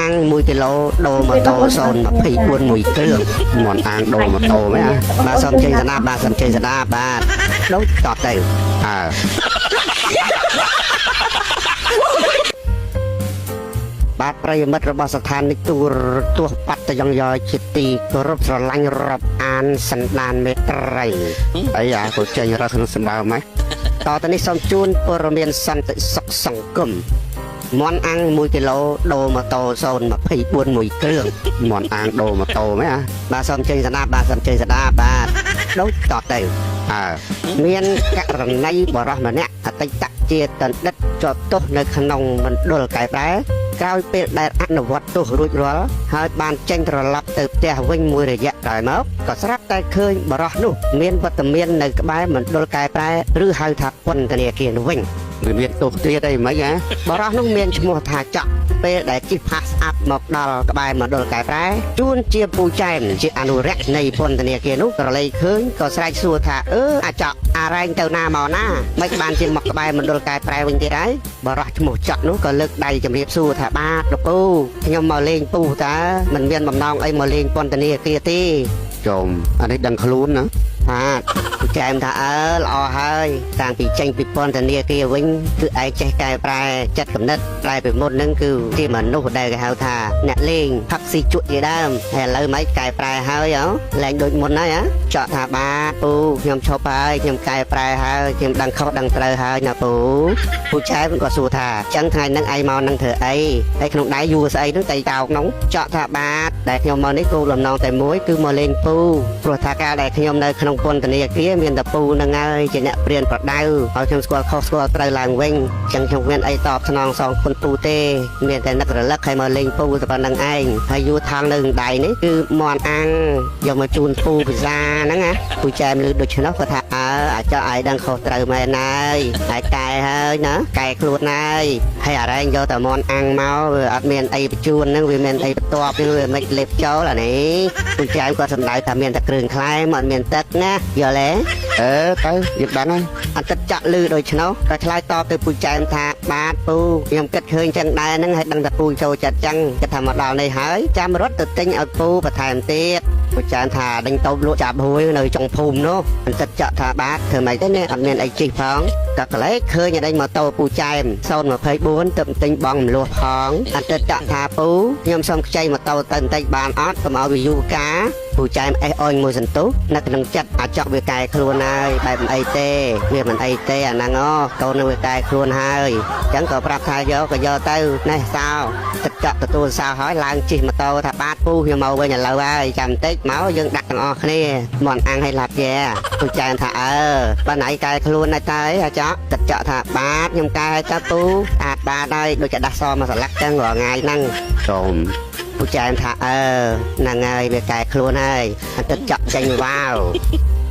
ăn 1 kg đồ mà tô sồn mà phải buôn mùi cương món ăn đồ mà tô mấy à ba xong chơi ra ba xong chơi ra ba đấu tọt đều baประโยชน์របស់ស្ថាននេះទួបាត់ទៅយ៉ាងយ៉យជាទីគោរពស្រឡាញ់រាប់អានសន្តានមេត្រីអីអាក៏ចេញរកក្នុងសម្បើមតទៅនេះសូមជូនព័ត៌មានសន្តិសុខសង្គមមន់អាំង1 គីឡូដូម៉ូតូ024មួយគ្រឿងមន់អាំងដូម៉ូតូហ្មងអាបាទសូមចេញស្ដាប់បាទសូមចេញស្ដាប់បាទដូចតទៅមានករណីបរិសម្នាក់អតីតជាតណ្ឌិតជាប់ទោសនៅក្នុងមណ្ឌលកែប្រែក្រោយពេលដែលអនុវត្តទោសរួចរាល់ហើយបានចេញត្រឡប់ទៅផ្ទះវិញមួយរយៈក្រោយមកក៏ស្រាប់តែឃើញបរិសនោះមានវត្តមាននៅក្បែរមណ្ឌលកែប្រែឬហៅថាពន្ធនាគារនោះវិញវាមានទោសទៀតអីមិនហ៎បរិសនោះមានឈ្មោះថាច័កពេលដែលជិះផាសស្អាប់មកដល់ក្បែរមណ្ឌលកែប្រែជួនជាពូចែមជាអនុរិយនៃពន្ធនាគារនោះក៏លេចឃើញក៏ស្រែកសួរថាអាច័កអារែងទៅណាមកណាមិនបានជាមកក្បែរមណ្ឌលកែប្រែវិញទៀតហើយបរិសឈ្មោះច័កនោះក៏លើកដៃជម្រាបសួរថាបាទលោកពូខ្ញុំមកលេងពូតើមិនមានបំណងអីមកលេងពន្ធនាគារទេចុំអានេះដឹងខ្លួនណាបាទចែមថាល្អហើយតាំងពីចេញពីពន្ធនាគារវិញគឺឯងចេះកែប្រែចិត្តគំនិតតែពីមុនហ្នឹងគឺជាមនុស្សដែលគេហៅថាអ្នកលេងផឹកស៊ីជក់ជាដើមហើយឥឡូវមិនកែប្រែហើយលែងដូចមុនហើយចកថាបាទពូខ្ញុំឈប់ហើយខ្ញុំកែប្រែហើយខ្ញុំដឹងខុសដឹងត្រូវហើយណាពូចែមក៏សួរថាចឹងថ្ងៃហ្នឹងឯងមកនឹងធ្វើអីហើយក្នុងដៃយួរស្អីហ្នឹងតែតោកនោះចកថាបាទដែលខ្ញុំមកនេះគោលបំណងតែមួយគឺមកលេងពូព្រោះថាការដែលខ្ញុំនៅក្នុងពន្ធនាគារមានតែពូនឹងហើយជាអ្នកព្រានប្រដៅហើយខ្ញុំស្គាល់ខុសស្គាល់ត្រូវឡើងវិញចឹងខ្ញុំមានអីតបស្នងសងគុណពូទេមានតែនឹករលឹកឲ្យមកលេងពូតែប៉ុណ្្នឹងឯងហើយយួរថងនៅដៃនេះគឺមន់អាំងយកមកជូនពូពិសាហ្នឹងណាពូចែមលឺដូច្នោះគាត់ថាអាចឲ្យដឹងខុសត្រូវមែនហើយហើយកែហើយណាកែខ្លួនហើយហើយអារែងយកតែមន់អាំងមកវាអត់មានអីបញ្ជូនហ្នឹងវាមានអីបន្ទាប់ហ្នឹងវាមិនលេបចូលអានេះពូចែមគាត់សម្ដៅថាមានតែគ្រឿងខ្លែមអត់មានទឹកណាយល់ទេទៅយើងដឹងហើយអត់ទឹកចាក់លឺដូច្នោះតែឆ្លើយតបទៅពូចែមថាបាទពូខ្ញុំគិតឃើញចឹងដែរហ្នឹងហើយដឹងថាពូចូលចិត្តចឹងគិតថាមកដល់នេះហើយចាំរត់ទៅទិញឲ្យពូបន្ថែមទៀតពូចែមថាដេញតូបលក់ចាប់ហួយនៅចុងភូមិនោះអន្តិតចាក់ថាបាទធ្វើម៉េចទេនេះអត់មានអីជិះផងតែកលែកឃើញដេញម៉ូតូពូចែម024ទៅទិញបងមលោះផងអន្តិតចាក់ថាពូខ្ញុំសុំខ្ចីម៉ូតូទៅបន្តិចបានអត់កុំឲ្យវាយូរកាពូចែមអេសអុញមួយសន្ទុះនៅក្នុងចិត្តអាចក់វាកែខ្លួនហើយបែបមិនអីទេវាមិនអីទេអាហ្នឹងកូននឹងវាកែខ្លួនហើយអញ្ចឹងក៏ប្រាប់ថាយកក៏យកទៅនេះសោទឹកចាក់ទទួលសោហើយឡើងជិះម៉ូតូថាបាទពូខ្ញុំមកវិញឥឡូវហើយចាំបន្តិចមកយើងដាក់ទាំងអស់គ្នាមិនអាំងឲ្យឡាប់ជាពូចែមថាបានឯងកែខ្លួនហើយតើអាចក់ទឹកចាក់ថាបាទខ្ញុំកែឲ្យតើពូអាចបាទហើយដូចកដាស់សមកស្លាក់ចឹងរាល់ថ្ងៃហ្នឹងសូមពូចែមថាហ្នឹងហើយវាកែខ្លួនហើយអន្តិតចាក់ចេញវ៉ាវ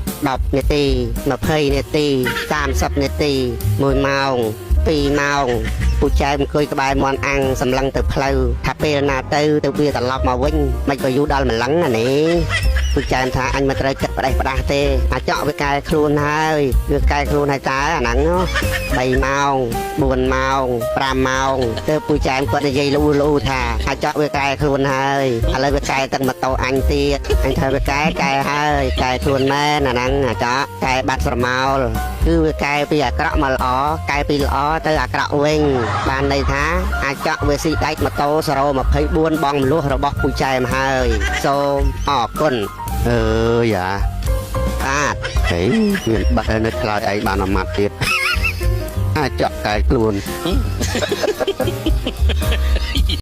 10នាទី20នាទី30នាទី1ម៉ោង2ម៉ោងពូចែមអង្គុយក្បែរមន់អាំងសម្លឹងទៅផ្លូវថាពេលណាទៅវាត្រឡប់មកវិញមិនក៏យូរដល់ម្លឹងណានេះពូចែមថាអញមិនត្រូវគិតផ្ដេសផ្ដាស់ទេអាចក់វាកែខ្លួនហើយវាកែខ្លួនហើយតើអាហ្នឹង3ម៉ោង4ម៉ោង5ម៉ោងទៅពូចែមគាត់និយាយលូថាអាចក់វាកែខ្លួនហើយឥឡូវវាកែទាំងម៉ូតូអញទៀតអញថាវាកែហើយកែខ្លួនមែនអាហ្នឹងអាចក់កែបាត់ស្រមោលគឺវាកែពីអាក្រក់មកល្អកែពីល្អទៅអាក្រក់វិញបានន័យថាអាចក់វាស៊ីដែកម៉ូតូ024បងមលោះរបស់ពូចែមហើយសូមអរគុណយ៉ាបាទហេមានបាត់ហើយនៅឆ្លើយឯងបានអាម៉ាត់ទៀតអាចក់កែខ្លួន